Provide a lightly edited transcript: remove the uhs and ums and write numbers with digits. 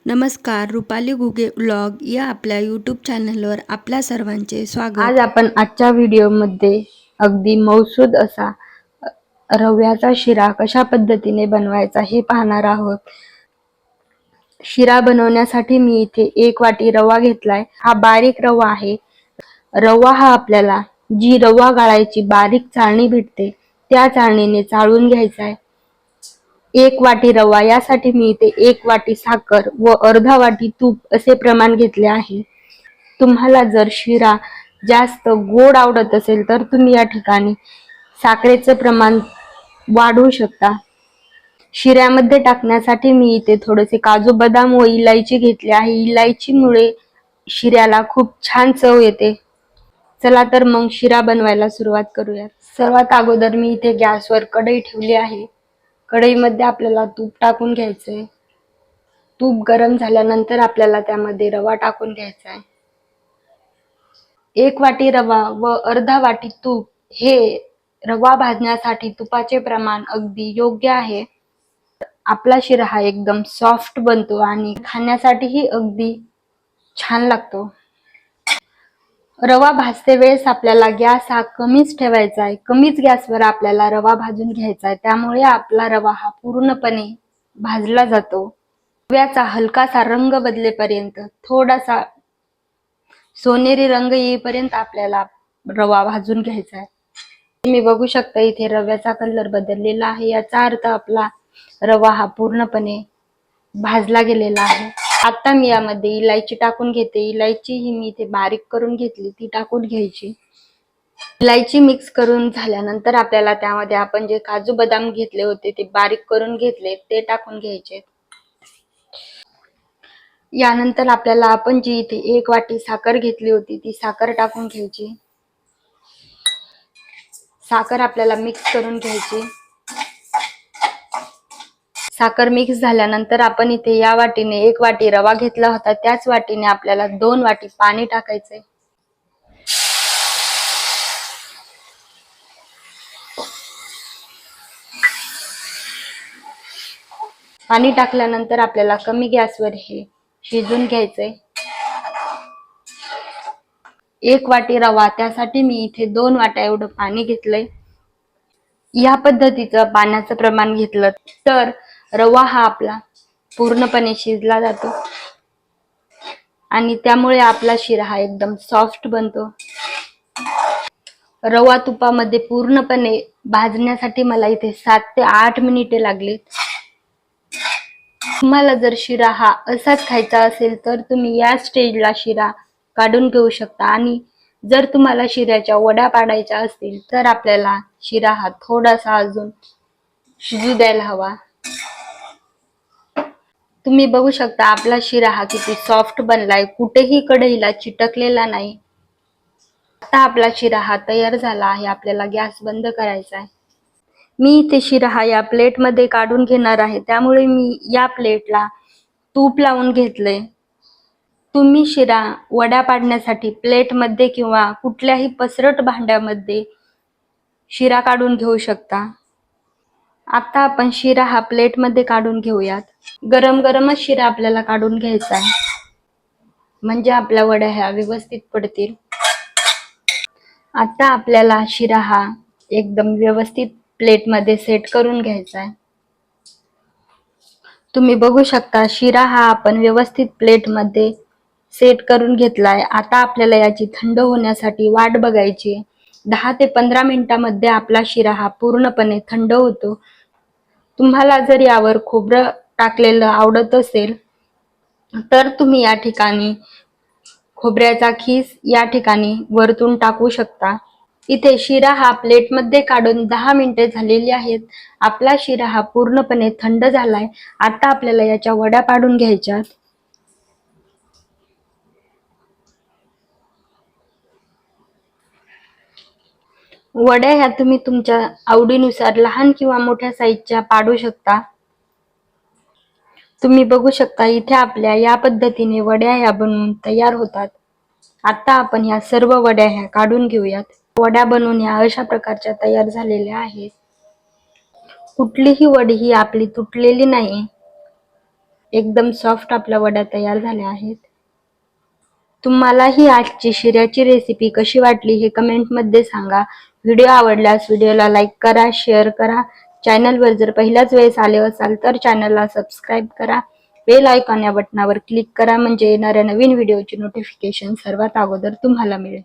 नमस्कार, रुपाली घुगे व्लॉग या आपल्या यूट्यूब चॅनलवर आपल्या सर्वांचे स्वागत. आज आपण आजच्या व्हिडिओमध्ये अगदी मौसूद असा रव्याचा शिरा कशा पद्धतीने बनवायचा हे पाहणार आहोत. शिरा बनवण्यासाठी मी इथे 1 वाटी रवा घेतलाय. हा बारीक रवा आहे. रवा हा आपल्याला जी रवा गाळायची बारीक चाळणी भेटते त्या चाळणीने चाळून घ्यायचा आहे. 1 वाटी रवा, यासाठी मी इथे 1 वाटी साखर व अर्धा वाटी तूप असे प्रमाण घेतले आहे. तुम्हाला जर शिरा जास्त गोड आवडत असेल तर तुम्ही या ठिकाणी साखरेचं प्रमाण वाढवू शकता. शिऱ्यामध्ये टाकण्यासाठी मी इथे थोडेसे काजू बदाम व इलायची घेतली आहे. इलायचीमुळे शिऱ्याला खूप छान चव येते. चला तर मग शिरा बनवायला सुरुवात करूया. सर्वात अगोदर मी इथे गॅसवर कढई ठेवली आहे. कढईमध्ये आपल्याला तूप टाकून घ्यायचंय. तूप गरम झाल्यानंतर आपल्याला त्यामध्ये रवा टाकून घ्यायचा आहे. 1 वाटी रवा व अर्धा वाटी तूप, हे रवा भाजण्यासाठी तुपाचे प्रमाण अगदी योग्य आहे. आपला शिरा हा एकदम सॉफ्ट बनतो आणि खाण्यासाठीही अगदी छान लागतो. रवा भाजते वेळेस आपल्याला गॅस हा कमीच ठेवायचा आहे. कमीच गॅसवर आपल्याला रवा भाजून घ्यायचा आहे. त्यामुळे आपला रवा हा पूर्णपणे भाजला जातो. रव्याचा हलकासा रंग बदलेपर्यंत, थोडासा सोनेरी रंग येईपर्यंत आपल्याला रवा भाजून घ्यायचा आहे. तुम्ही बघू शकता इथे रव्याचा कलर बदललेला आहे. याचा अर्थ आपला रवा हा पूर्णपणे भाजला गेलेला आहे. आता मी यामध्ये इलायची टाकून घेते. इलायची ही मी इथे बारीक करून घेतली, ती टाकून घ्यायची. इलायची मिक्स करून झाल्यानंतर आपल्याला त्यामध्ये आपण जे काजू बदाम घेतले होते ते बारीक करून घेतले ते टाकून घ्यायचे. यानंतर आपल्याला आपण जी इथे 1 वाटी साखर घेतली होती ती साखर टाकून घ्यायची. साखर आपल्याला मिक्स करून घ्यायची. साखर मिक्स झाल्यानंतर आपण इथे या वाटीने 1 वाटी रवा घेतला होता, त्याच वाटीने आपल्याला 2 वाटी पाणी टाकायचंय. पाणी टाकल्यानंतर आपल्याला कमी गॅसवर हे शिजून घ्यायचंय. 1 वाटी रवा, त्यासाठी मी इथे 2 वाट्या एवढं पाणी घेतलंय. या पद्धतीचं पाण्याचं प्रमाण घेतलं तर रवा हा आपला पूर्णपणे शिजला जातो आणि त्यामुळे आपला शिरा हा एकदम सॉफ्ट बनतो. रवा तुपामध्ये पूर्णपणे भाजण्यासाठी मला इथे 7 ते 8 मिनिटे लागली. तुम्हाला जर शिरा हा असाच खायचा असेल तर तुम्ही या स्टेजला शिरा काढून घेऊ शकता. आणि जर तुम्हाला शिऱ्याच्या वड्या पाडायच्या असतील तर आपल्याला शिरा हा थोडासा अजून शिजू द्यायला हवा. तुम्ही बघू शकता आपला शिरा हा किती सॉफ्ट बनलाय, कुठेही कढईला चिटकलेला नाही. आता आपला शिरा हा तयार झाला आहे. आपल्याला गॅस बंद करायचा आहे. मी इथे शिरा हा या प्लेटमध्ये काढून घेणार आहे, त्यामुळे मी या प्लेटला तूप लावून घेतलंय. तुम्ही शिरा वड्या पाडण्यासाठी प्लेटमध्ये किंवा कुठल्याही पसरट भांड्यामध्ये शिरा काढून घेऊ शकता. आता आपण शिरा हा प्लेटमध्ये काढून घेऊयात. गरम गरमच शिरा आपल्याला काढून घ्यायचा आहे, म्हणजे आपल्या वड्या ह्या व्यवस्थित पडतील. आता आपल्याला शिरा हा एकदम व्यवस्थित प्लेटमध्ये सेट करून घ्यायचा आहे. तुम्ही बघू शकता शिरा हा आपण व्यवस्थित प्लेटमध्ये सेट करून घेतलाय. आता आपल्याला याची थंड होण्यासाठी वाट बघायची. 10 ते 15 मिनिटांमध्ये आपला शिरा हा पूर्णपणे थंड होतो. तुम्हाला जर यावर खोबरं टाकलेलं आवडत असेल तर तुम्ही या ठिकाणी खोबऱ्याचा खीस या ठिकाणी वरतून टाकू शकता. इथे शिरा हा प्लेटमध्ये काढून 10 मिनिटे झालेली आहेत. आपला शिरा हा पूर्णपणे थंड झालाय. आता आपल्याला याच्या वड्या पाडून घ्यायच्यात. वड्या ह्या तुम्ही तुमच्या आवडीनुसार लहान किंवा मोठ्या साईजच्या पाडू शकता. तुम्ही बघू शकता इथे आपल्या या पद्धतीने वड्या ह्या बनवून तयार होतात. आता आपण ह्या सर्व वड्या ह्या काढून घेऊयात. वड्या बनवून ह्या अशा प्रकारच्या तयार झालेल्या आहेत. कुठलीही वडी ही आपली तुटलेली नाही. एकदम सॉफ्ट आपल्या वड्या तयार झाल्या आहेत. तुम्हाला ही आजची शिऱ्याची रेसिपी कशी वाटली हे कमेंटमध्ये सांगा. व्हिडिओ आवडल्यास व्हिडिओला लाईक करा, शेअर करा. चॅनलवर जर पहिल्याच वेळेस आले असाल तर चॅनलला सबस्क्राईब करा. बेल आयकॉन या बटनावर क्लिक करा म्हणजे येणाऱ्या नवीन व्हिडिओची नोटिफिकेशन सर्वात अगोदर तुम्हाला मिळेल.